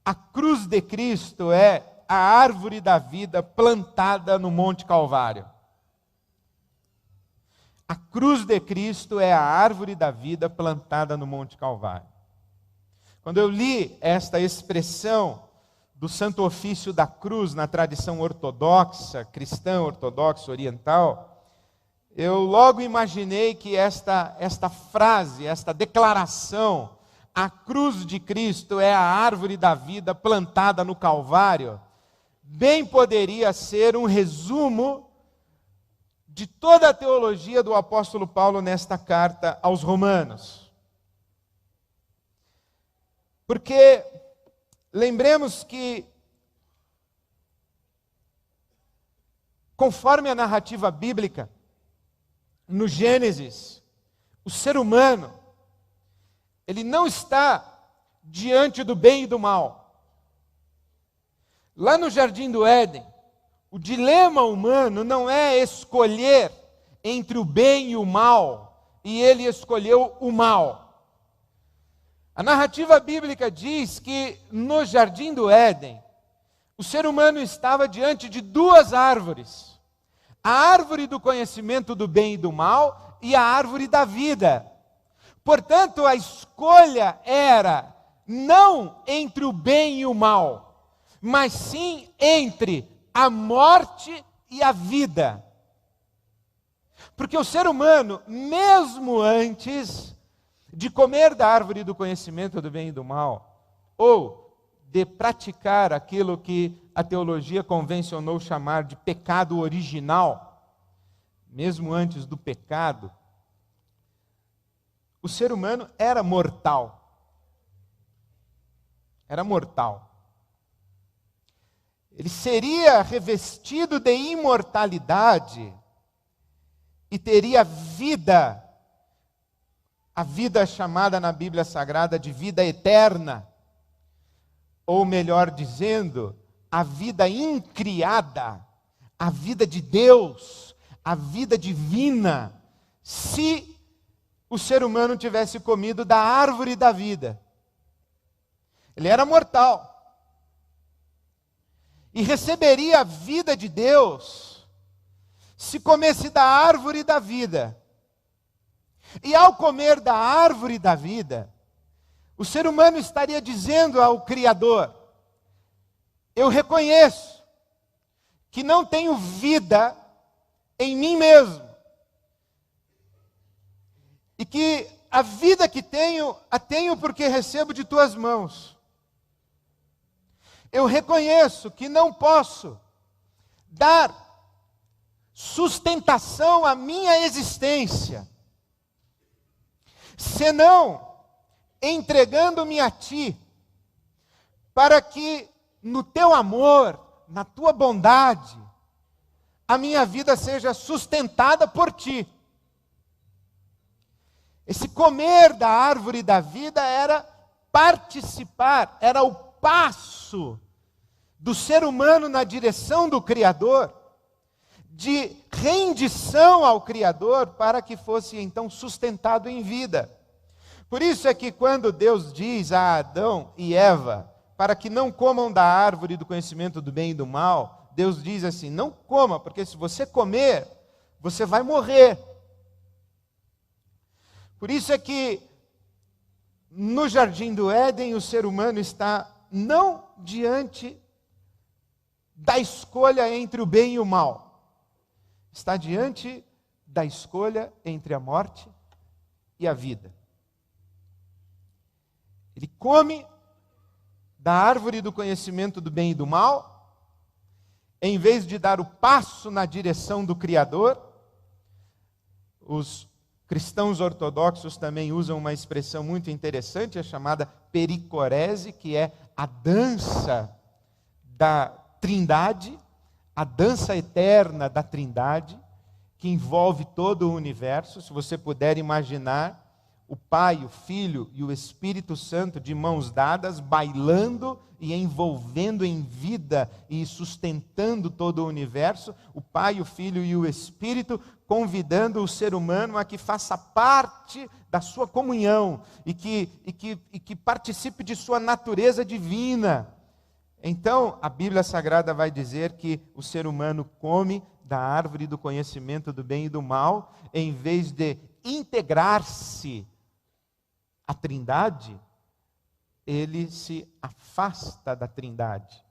A cruz de Cristo é a árvore da vida plantada no Monte Calvário. A cruz de Cristo é a árvore da vida plantada no Monte Calvário. Quando eu li esta expressão do Santo Ofício da Cruz na tradição ortodoxa, cristã ortodoxa oriental, eu logo imaginei que esta frase, esta declaração, a cruz de Cristo é a árvore da vida plantada no Calvário, bem poderia ser um resumo de toda a teologia do apóstolo Paulo nesta carta aos Romanos. Porque lembremos que, conforme a narrativa bíblica, no Gênesis, o ser humano, ele não está diante do bem e do mal. Lá no Jardim do Éden, o dilema humano não é escolher entre o bem e o mal, e ele escolheu o mal. A narrativa bíblica diz que no Jardim do Éden, o ser humano estava diante de duas árvores: a árvore do conhecimento do bem e do mal e a árvore da vida. Portanto, a escolha era não entre o bem e o mal, mas sim entre a morte e a vida. Porque o ser humano, mesmo antes de comer da árvore do conhecimento do bem e do mal, ou de praticar aquilo que a teologia convencionou chamar de pecado original, mesmo antes do pecado, o ser humano era mortal. Era mortal. Ele seria revestido de imortalidade e teria vida, a vida chamada na Bíblia Sagrada de vida eterna, ou melhor dizendo, a vida incriada, a vida de Deus, a vida divina, se o ser humano tivesse comido da árvore da vida. Ele era mortal. E receberia a vida de Deus se comesse da árvore da vida. E ao comer da árvore da vida, o ser humano estaria dizendo ao Criador: eu reconheço que não tenho vida em mim mesmo, e que a vida que tenho, a tenho porque recebo de tuas mãos. Eu reconheço que não posso dar sustentação à minha existência, senão entregando-me a Ti, para que no Teu amor, na Tua bondade, a minha vida seja sustentada por Ti. Esse comer da árvore da vida era participar, era o passo do ser humano na direção do Criador, de rendição ao Criador, para que fosse então sustentado em vida. Por isso é que quando Deus diz a Adão e Eva, para que não comam da árvore do conhecimento do bem e do mal, Deus diz assim: não coma, porque se você comer, você vai morrer. Por isso é que no Jardim do Éden o ser humano está não diante da escolha entre o bem e o mal, está diante da escolha entre a morte e a vida. Ele come da árvore do conhecimento do bem e do mal, em vez de dar o passo na direção do Criador. Os cristãos ortodoxos também usam uma expressão muito interessante, a chamada pericorese, que é a dança da Trindade, a dança eterna da Trindade, que envolve todo o universo. Se você puder imaginar o Pai, o Filho e o Espírito Santo de mãos dadas, bailando e envolvendo em vida e sustentando todo o universo, o Pai, o Filho e o Espírito convidando o ser humano a que faça parte da sua comunhão e que participe de sua natureza divina. Então, a Bíblia Sagrada vai dizer que o ser humano come da árvore do conhecimento do bem e do mal, em vez de integrar-se à Trindade, ele se afasta da Trindade.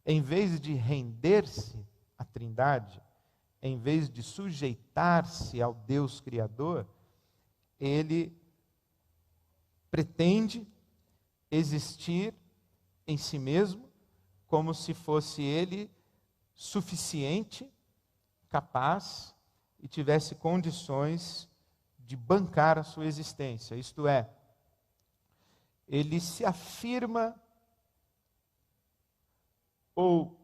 Em vez de render-se à Trindade, em vez de sujeitar-se ao Deus Criador, ele pretende existir em si mesmo, como se fosse ele suficiente, capaz e tivesse condições de bancar a sua existência. Isto é, ele se afirma ou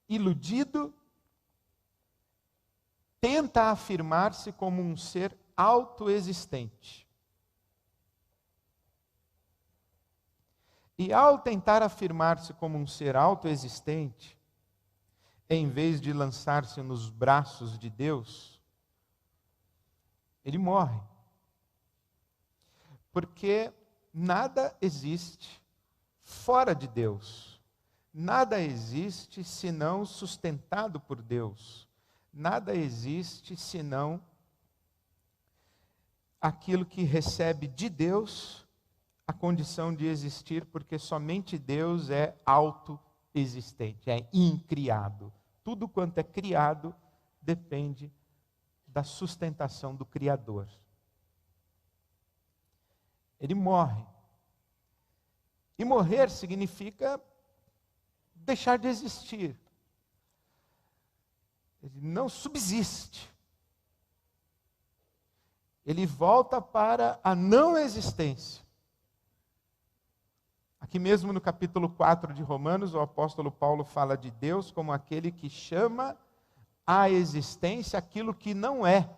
iludido, tenta afirmar-se como um ser autoexistente. E ao tentar afirmar-se como um ser autoexistente, em vez de lançar-se nos braços de Deus, ele morre. Porque nada existe fora de Deus. Nada existe senão sustentado por Deus. Nada existe senão aquilo que recebe de Deus a condição de existir, porque somente Deus é autoexistente, é incriado. Tudo quanto é criado depende da sustentação do Criador. Ele morre. E morrer significa deixar de existir. Ele não subsiste. Ele volta para a não existência. Aqui mesmo no capítulo 4 de Romanos, o apóstolo Paulo fala de Deus como aquele que chama à existência aquilo que não é,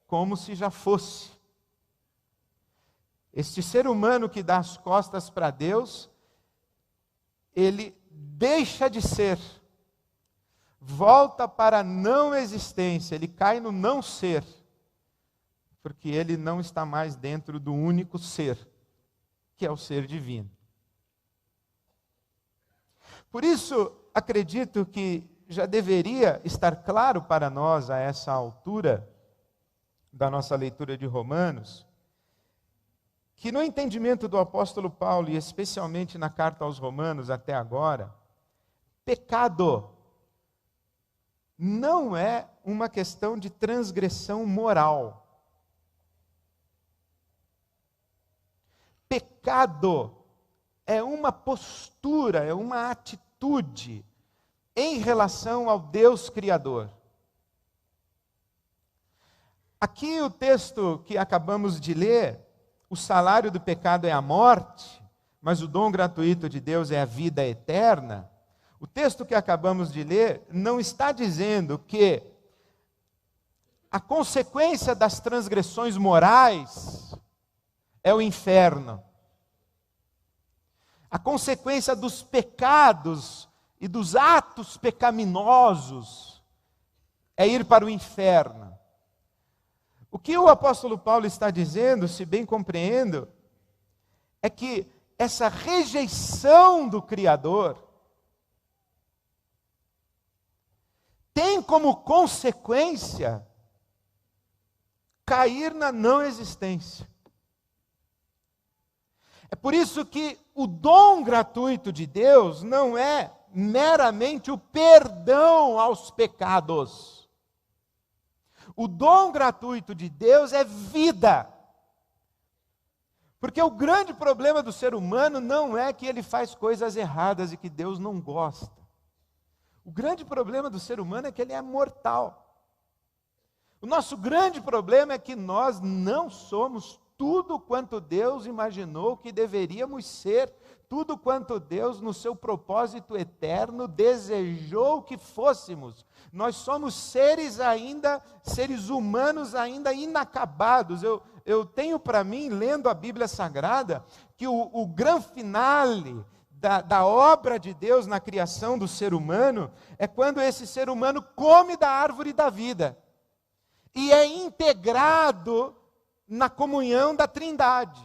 como se já fosse. Este ser humano que dá as costas para Deus, ele deixa de ser, volta para a não existência, ele cai no não ser, porque ele não está mais dentro do único ser, que é o ser divino. Por isso, acredito que já deveria estar claro para nós, a essa altura da nossa leitura de Romanos, que no entendimento do apóstolo Paulo, e especialmente na carta aos Romanos até agora, pecado não é uma questão de transgressão moral. Pecado é uma postura, é uma atitude em relação ao Deus Criador. Aqui o texto que acabamos de ler, o salário do pecado é a morte, mas o dom gratuito de Deus é a vida eterna. O texto que acabamos de ler não está dizendo que a consequência das transgressões morais é o inferno. A consequência dos pecados e dos atos pecaminosos é ir para o inferno. O que o apóstolo Paulo está dizendo, se bem compreendo, é que essa rejeição do Criador tem como consequência cair na não existência. É por isso que o dom gratuito de Deus não é meramente o perdão aos pecados. O dom gratuito de Deus é vida. Porque o grande problema do ser humano não é que ele faz coisas erradas e que Deus não gosta. O grande problema do ser humano é que ele é mortal. O nosso grande problema é que nós não somos tudo quanto Deus imaginou que deveríamos ser, tudo quanto Deus, no seu propósito eterno, desejou que fôssemos. Nós somos seres humanos ainda inacabados. Eu tenho para mim, lendo a Bíblia Sagrada, que o grande finale da obra de Deus na criação do ser humano é quando esse ser humano come da árvore da vida e é integrado na comunhão da Trindade.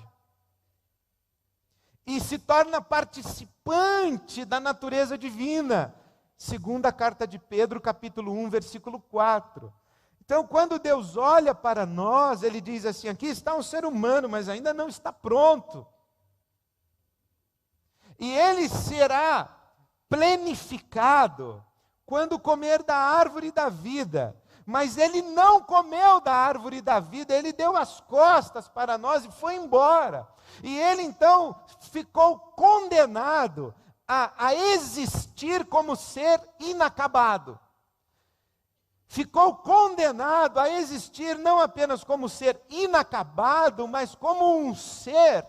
E se torna participante da natureza divina. Segunda carta de Pedro, capítulo 1, versículo 4. Então, quando Deus olha para nós, Ele diz assim, aqui está um ser humano, mas ainda não está pronto. E ele será plenificado quando comer da árvore da vida. Mas ele não comeu da árvore da vida, ele deu as costas para nós e foi embora. E ele então ficou condenado a existir como ser inacabado. Ficou condenado a existir não apenas como ser inacabado, mas como um ser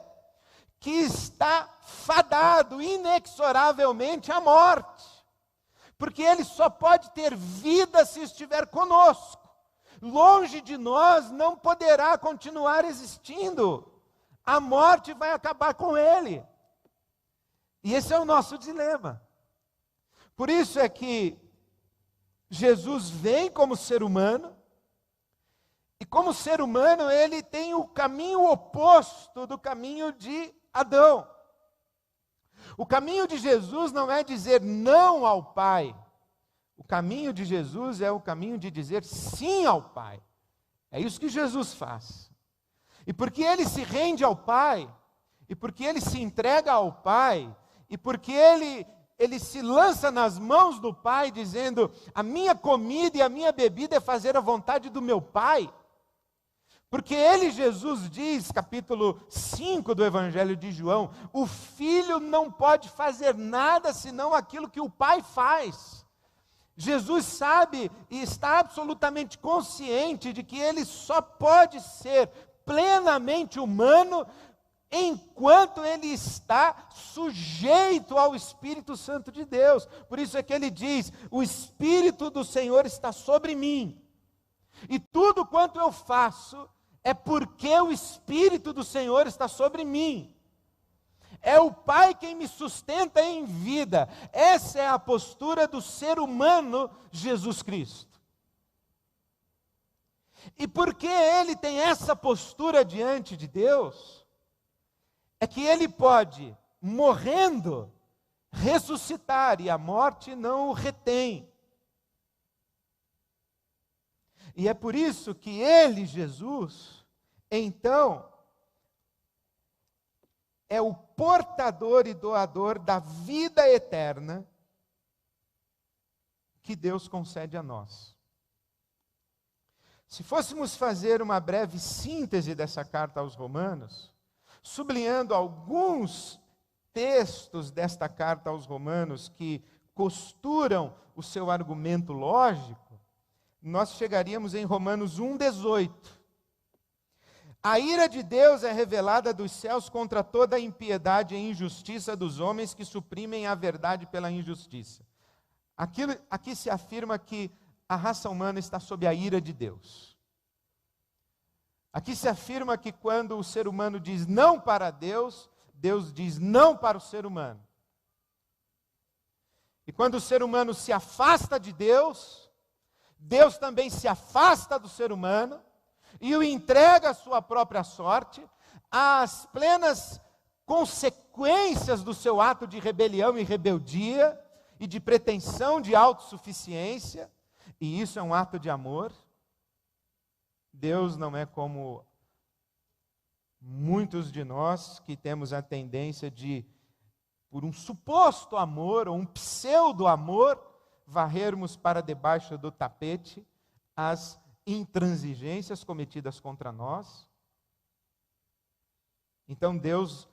que está fadado inexoravelmente à morte. Porque ele só pode ter vida se estiver conosco. Longe de nós não poderá continuar existindo. A morte vai acabar com ele. E esse é o nosso dilema. Por isso é que Jesus vem como ser humano, e como ser humano ele tem o caminho oposto do caminho de Adão. O caminho de Jesus não é dizer não ao Pai. O caminho de Jesus é o caminho de dizer sim ao Pai. É isso que Jesus faz. E porque ele se rende ao Pai, e porque ele se entrega ao Pai, e porque ele se lança nas mãos do Pai, dizendo, a minha comida e a minha bebida é fazer a vontade do meu Pai. Porque ele, Jesus, diz, capítulo 5 do Evangelho de João, o Filho não pode fazer nada senão aquilo que o Pai faz. Jesus sabe e está absolutamente consciente de que ele só pode ser plenamente humano enquanto ele está sujeito ao Espírito Santo de Deus. Por isso é que ele diz, o Espírito do Senhor está sobre mim. E tudo quanto eu faço é porque o Espírito do Senhor está sobre mim. É o Pai quem me sustenta em vida. Essa é a postura do ser humano Jesus Cristo. E porque ele tem essa postura diante de Deus, é que ele pode, morrendo, ressuscitar, e a morte não o retém. E é por isso que ele, Jesus, então, é o portador e doador da vida eterna que Deus concede a nós. Se fôssemos fazer uma breve síntese dessa carta aos Romanos, sublinhando alguns textos desta carta aos Romanos que costuram o seu argumento lógico, nós chegaríamos em Romanos 1,18. A ira de Deus é revelada dos céus contra toda a impiedade e injustiça dos homens que suprimem a verdade pela injustiça. Aqui se afirma que a raça humana está sob a ira de Deus. Aqui se afirma que quando o ser humano diz não para Deus, Deus diz não para o ser humano. E quando o ser humano se afasta de Deus, Deus também se afasta do ser humano e o entrega à sua própria sorte, às plenas consequências do seu ato de rebelião e rebeldia e de pretensão de autossuficiência, e isso é um ato de amor. Deus não é como muitos de nós que temos a tendência de, por um suposto amor ou um pseudo-amor, varrermos para debaixo do tapete as intransigências cometidas contra nós. Então Deus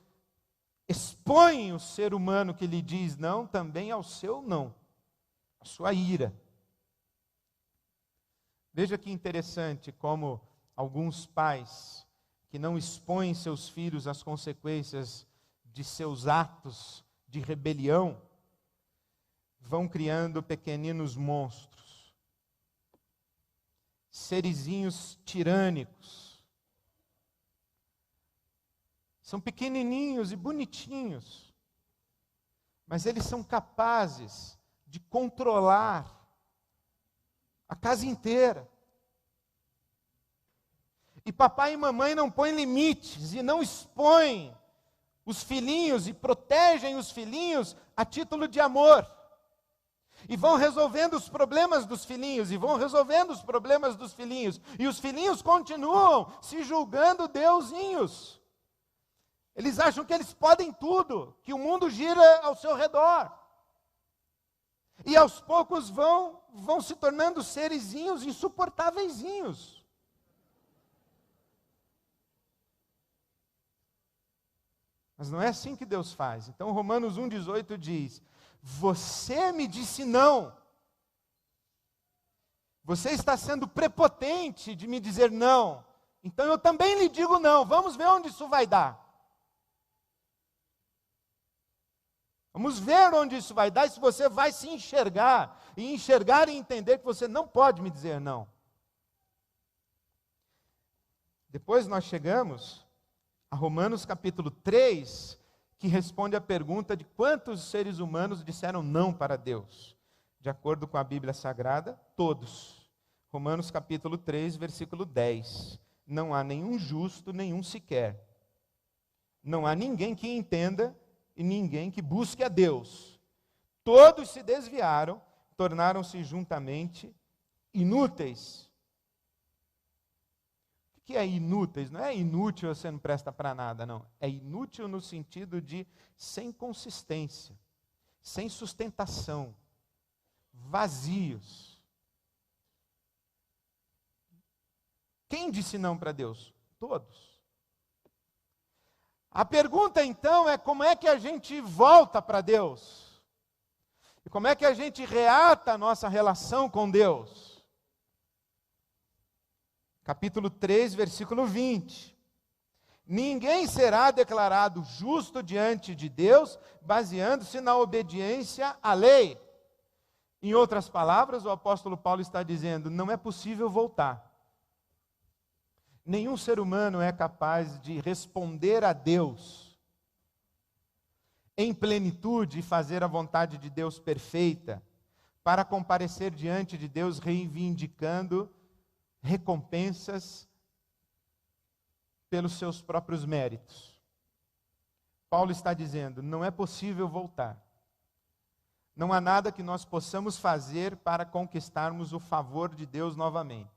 expõe o ser humano que lhe diz não também ao seu não, à sua ira. Veja que interessante como alguns pais que não expõem seus filhos às consequências de seus atos de rebelião vão criando pequeninos monstros, serizinhos tirânicos. São pequenininhos e bonitinhos, mas eles são capazes de controlar a casa inteira. E papai e mamãe não põem limites e não expõem os filhinhos e protegem os filhinhos a título de amor. E vão resolvendo os problemas dos filhinhos, e vão resolvendo os problemas dos filhinhos. E os filhinhos continuam se julgando deusinhos. Eles acham que eles podem tudo, que o mundo gira ao seu redor. E aos poucos vão se tornando serizinhos insuportáveiszinhos. Mas não é assim que Deus faz. Então Romanos 1,18 diz: você me disse não. Você está sendo prepotente de me dizer não. Então eu também lhe digo não. Vamos ver onde isso vai dar. Vamos ver onde isso vai dar e se você vai se enxergar. E enxergar e entender que você não pode me dizer não. Depois nós chegamos a Romanos capítulo 3, que responde à pergunta de quantos seres humanos disseram não para Deus. De acordo com a Bíblia Sagrada, todos. Romanos capítulo 3, versículo 10. Não há nenhum justo, nenhum sequer. Não há ninguém que entenda e ninguém que busque a Deus. Todos se desviaram, tornaram-se juntamente inúteis. O que é inúteis? Não é inútil, você não presta para nada, não. É inútil no sentido de sem consistência, sem sustentação, vazios. Quem disse não para Deus? Todos. A pergunta então é como é que a gente volta para Deus? E como é que a gente reata a nossa relação com Deus? Capítulo 3, versículo 20. Ninguém será declarado justo diante de Deus, baseando-se na obediência à lei. Em outras palavras, o apóstolo Paulo está dizendo, não é possível voltar. Nenhum ser humano é capaz de responder a Deus em plenitude e fazer a vontade de Deus perfeita, para comparecer diante de Deus reivindicando recompensas pelos seus próprios méritos. Paulo está dizendo, não é possível voltar. Não há nada que nós possamos fazer para conquistarmos o favor de Deus novamente.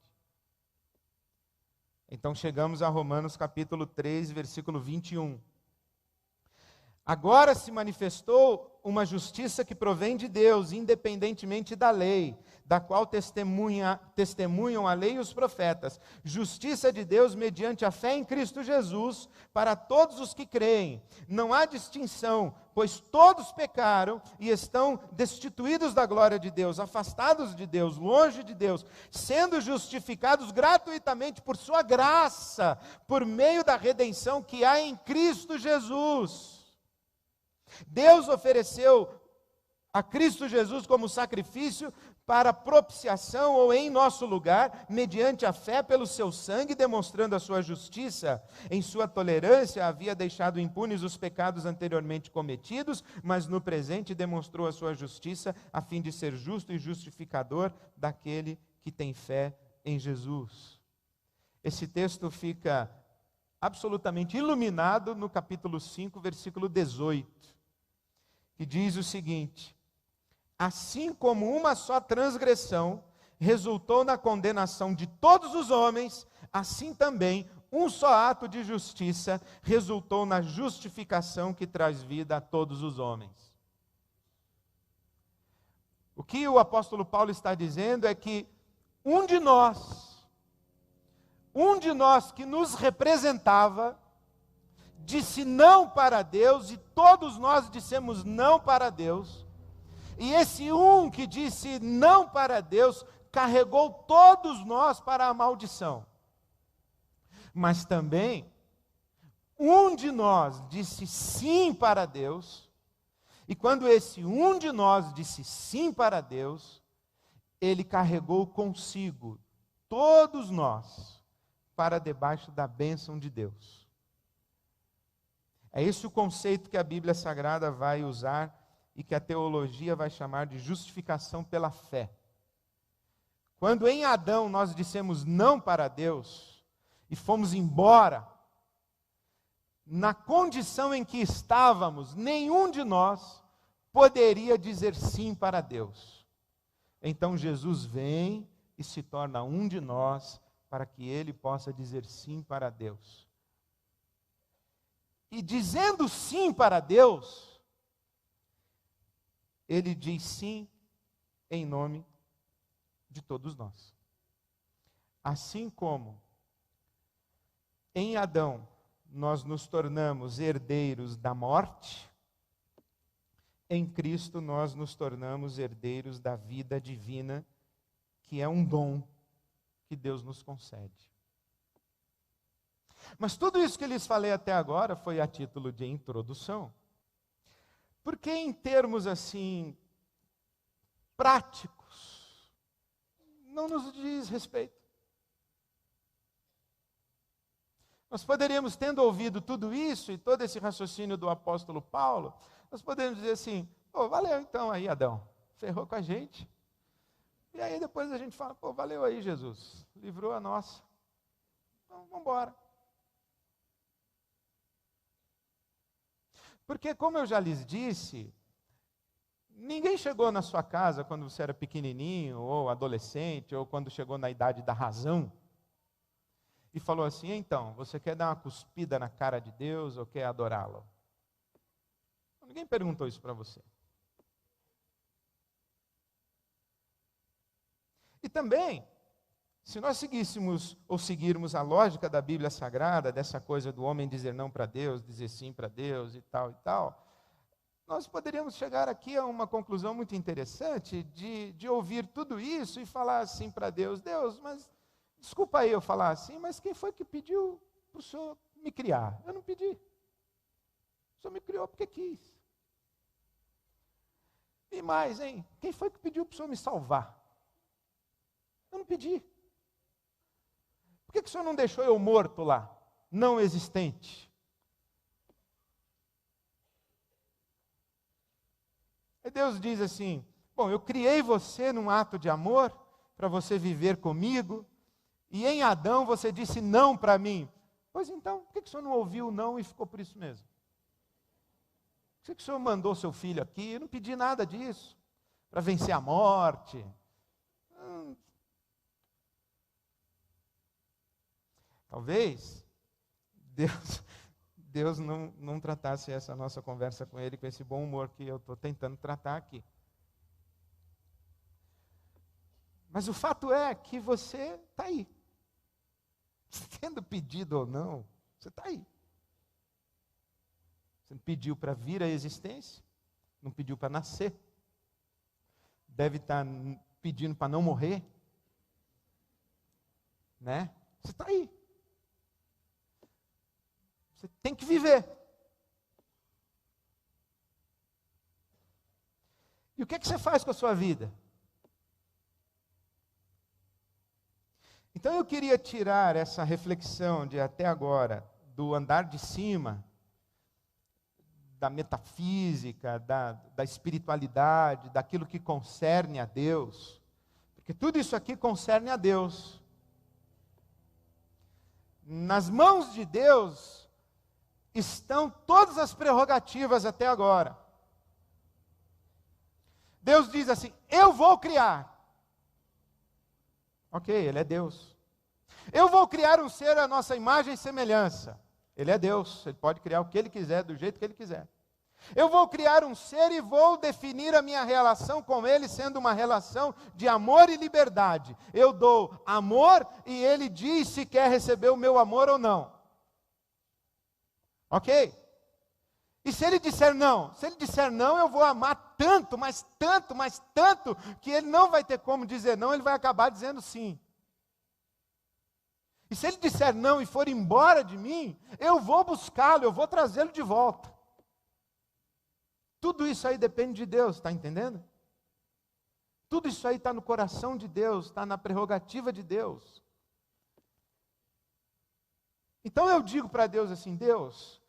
Então chegamos a Romanos capítulo 3, versículo 21. Agora se manifestou uma justiça que provém de Deus, independentemente da lei, da qual testemunham a lei e os profetas. Justiça de Deus mediante a fé em Cristo Jesus, para todos os que creem. Não há distinção, pois todos pecaram e estão destituídos da glória de Deus, afastados de Deus, longe de Deus, sendo justificados gratuitamente por sua graça, por meio da redenção que há em Cristo Jesus. Deus ofereceu a Cristo Jesus como sacrifício para propiciação ou em nosso lugar, mediante a fé pelo seu sangue, demonstrando a sua justiça. Em sua tolerância havia deixado impunes os pecados anteriormente cometidos, mas no presente demonstrou a sua justiça, a fim de ser justo e justificador daquele que tem fé em Jesus. Esse texto fica absolutamente iluminado no capítulo 5, versículo 18. Que diz o seguinte: assim como uma só transgressão resultou na condenação de todos os homens, assim também um só ato de justiça resultou na justificação que traz vida a todos os homens. O que o apóstolo Paulo está dizendo é que um de nós que nos representava, disse não para Deus, e todos nós dissemos não para Deus, e esse um que disse não para Deus, carregou todos nós para a maldição. Mas também, um de nós disse sim para Deus, e quando esse um de nós disse sim para Deus, ele carregou consigo todos nós para debaixo da bênção de Deus. É esse o conceito que a Bíblia Sagrada vai usar e que a teologia vai chamar de justificação pela fé. Quando em Adão nós dissemos não para Deus e fomos embora, na condição em que estávamos, nenhum de nós poderia dizer sim para Deus. Então Jesus vem e se torna um de nós para que ele possa dizer sim para Deus. E dizendo sim para Deus, ele diz sim em nome de todos nós. Assim como em Adão nós nos tornamos herdeiros da morte, em Cristo nós nos tornamos herdeiros da vida divina, que é um dom que Deus nos concede. Mas tudo isso que lhes falei até agora foi a título de introdução. Porque em termos assim, práticos, não nos diz respeito. Nós poderíamos, tendo ouvido tudo isso e todo esse raciocínio do apóstolo Paulo, nós podemos dizer assim, pô, valeu então aí Adão, ferrou com a gente. E aí depois a gente fala, pô, valeu aí Jesus, livrou a nossa. Então vamos embora. Porque como eu já lhes disse, ninguém chegou na sua casa quando você era pequenininho, ou adolescente, ou quando chegou na idade da razão, e falou assim, então, você quer dar uma cuspida na cara de Deus ou quer adorá-lo? Ninguém perguntou isso para você. E também, se nós seguíssemos ou seguirmos a lógica da Bíblia Sagrada, dessa coisa do homem dizer não para Deus, dizer sim para Deus e tal, nós poderíamos chegar aqui a uma conclusão muito interessante de ouvir tudo isso e falar assim para Deus, Deus, mas desculpa aí eu falar assim, mas quem foi que pediu para o Senhor me criar? Eu não pedi. O Senhor me criou porque quis. E mais, hein? Quem foi que pediu para o Senhor me salvar? Eu não pedi. Por que o Senhor não deixou eu morto lá? Não existente. E Deus diz assim, bom, eu criei você num ato de amor, para você viver comigo, e em Adão você disse não para mim. Pois então, por que o Senhor não ouviu o não e ficou por isso mesmo? Por que o Senhor mandou seu filho aqui? Eu não pedi nada disso, para vencer a morte. Talvez Deus não tratasse essa nossa conversa com Ele com esse bom humor que eu estou tentando tratar aqui. Mas o fato é que você está aí. Tendo pedido ou não, você está aí. Você não pediu para vir à existência, não pediu para nascer. Deve estar pedindo para não morrer. Né? Você está aí. Você tem que viver. E o que você faz com a sua vida? Então eu queria tirar essa reflexão de até agora, do andar de cima, da metafísica, da espiritualidade, daquilo que concerne a Deus, porque tudo isso aqui concerne a Deus. Nas mãos de Deus estão todas as prerrogativas até agora. Deus diz assim, eu vou criar. Ok, Ele é Deus. Eu vou criar um ser à nossa imagem e semelhança. Ele é Deus, Ele pode criar o que Ele quiser, do jeito que Ele quiser. Eu vou criar um ser e vou definir a minha relação com Ele, sendo uma relação de amor e liberdade. Eu dou amor e Ele diz se quer receber o meu amor ou não. Ok? E se Ele disser não? Se Ele disser não, eu vou amar tanto, mas tanto, que Ele não vai ter como dizer não, Ele vai acabar dizendo sim. E se Ele disser não e for embora de mim, eu vou buscá-lo, eu vou trazê-lo de volta. Tudo isso aí depende de Deus, está entendendo? Tudo isso aí está no coração de Deus, está na prerrogativa de Deus. Então eu digo para Deus assim, Deus,